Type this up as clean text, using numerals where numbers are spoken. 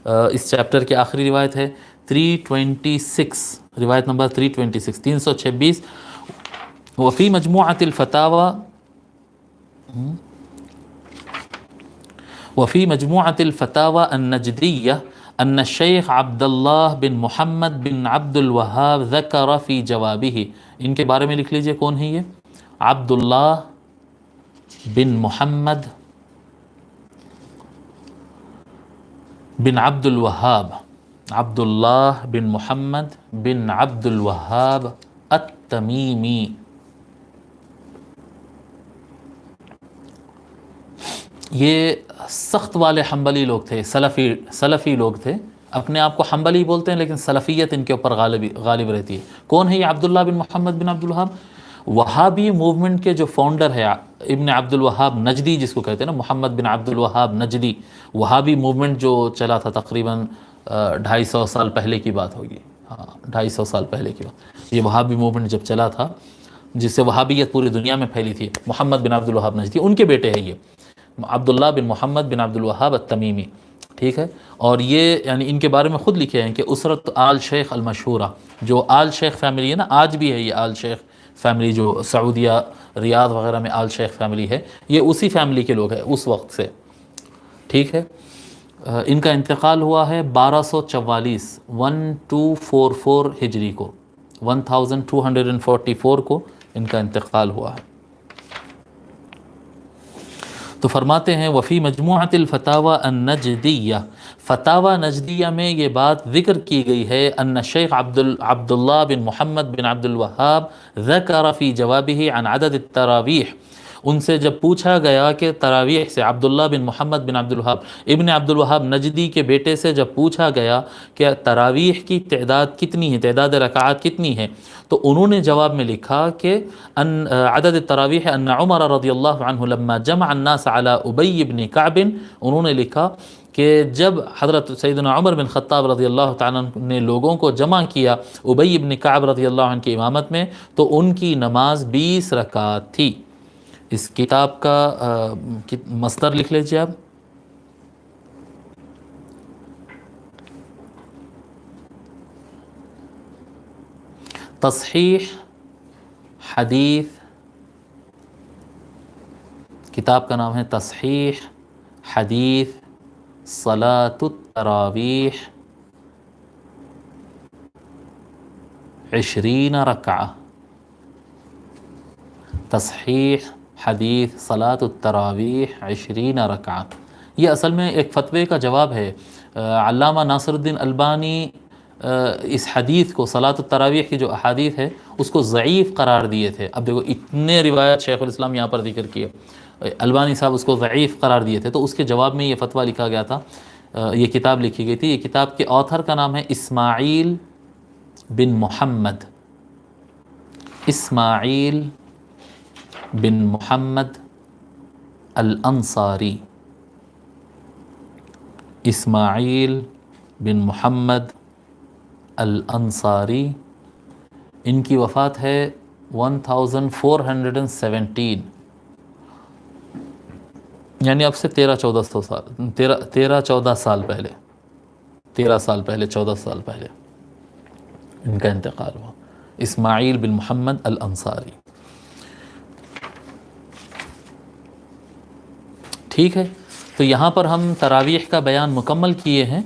اس chapter کی آخری روایت ہے 326، روایت نمبر 326، 326. وفی مجموعۃ الفتاوی، وفی مجموعۃ الفتاوی النجدیہ ان الشیخ عبد اللہ بن محمد بن عبد الوہاب ذکر فی جوابہ. ان کے بارے میں لکھ لیجئے کون ہے یہ؟ عبد اللہ بن محمد بن عبد الوہاب، عبد اللہ بن محمد بن عبد الوہاب التمیمی. یہ سخت والے حنبلی لوگ تھے، سلفی لوگ تھے. اپنے آپ کو حنبلی بولتے ہیں لیکن سلفیت ان کے اوپر غالب رہتی ہے. کون ہے یہ عبداللہ بن محمد بن عبد الوہاب؟ وہابی موومنٹ کے جو فاؤنڈر ہے ابن عبد الوہاب نجدی، جس کو کہتے ہیں نا، محمد بن عبد الوہاب نجدی. وہابی موومنٹ جو چلا تھا تقریباً 250 سال پہلے کی بات ہوگی، ہاں 250 سال پہلے کی بات. یہ وہابی موومنٹ جب چلا تھا، جس سے وہابیت پوری دنیا میں پھیلی تھی، محمد بن عبد الوہاب نجدی ان کے بیٹے ہیں یہ عبداللہ بن محمد بن عبد الوہاب التمیمی. ٹھیک ہے. اور یہ یعنی ان کے بارے میں خود لکھے ہیں کہ اسرت آل شیخ المشہورہ، جو آل شیخ فیملی ہے نا، آج بھی ہے یہ آل شیخ فیملی، جو سعودیہ ریاض وغیرہ میں آل شیخ فیملی ہے، یہ اسی فیملی کے لوگ ہیں اس وقت سے. ٹھیک ہے. ان کا انتقال ہوا ہے 1244 1244 ہجری کو، 1244 کو ان کا انتقال ہوا ہے. تو فرماتے ہیں وفی مجموعۃ الفتاوی النجدیہ، فتاوی نجدیہ میں یہ بات ذکر کی گئی ہے ان شیخ عبداللہ بن محمد بن عبد الوہاب ذکر فی جوابہ عن عدد التراویح. ان سے جب پوچھا گیا کہ تراویح سے، عبداللہ بن محمد بن عبد الوہاب ابن عبد الوہاب نجدی کے بیٹے سے جب پوچھا گیا کہ تراویح کی تعداد کتنی ہے، تعداد رکعات کتنی ہے، تو انہوں نے جواب میں لکھا کہ عدد التراویح ان عمر رضی اللہ عنہ لما جمع الناس علی ابی بن کعب. انہوں نے لکھا کہ جب حضرت سیدنا عمر بن خطاب رضی اللہ تعالیٰ عنہ نے لوگوں کو جمع کیا ابی بن کعب رضی اللہ عنہ کی امامت میں، تو ان کی نماز 20 رکعات تھی. اس کتاب کا مصدر لکھ لیجیے آپ. تصحیح حدیث، کتاب کا نام ہے تصحیح حدیث صلاۃ التراویح 20 رکعہ. تصحیح حدیث صلاۃ التراویح 20 رکعہ. یہ اصل میں ایک فتوے کا جواب ہے. علامہ ناصر الدین البانی اس حدیث کو، صلاۃ التراویح کی جو احادیث ہے، اس کو ضعیف قرار دیے تھے. اب دیکھو اتنے روایت شیخ الاسلام یہاں پر ذکر کیے، البانی صاحب اس کو ضعیف قرار دیے تھے، تو اس کے جواب میں یہ فتویٰ لکھا گیا تھا، یہ کتاب لکھی گئی تھی. یہ کتاب کے آتھر کا نام ہے اسماعیل بن محمد، اسماعیل بن محمد الانصاری، اسماعیل بن محمد الانصاری. ان کی وفات ہے 1417، یعنی اب سے 13-14 سال پہلے، 13 سال پہلے، 14 سال پہلے ان کا انتقال ہوا. اسماعیل بن محمد الانصاری. ٹھیک ہے. تو یہاں پر ہم تراویح کا بیان مکمل کیے ہیں.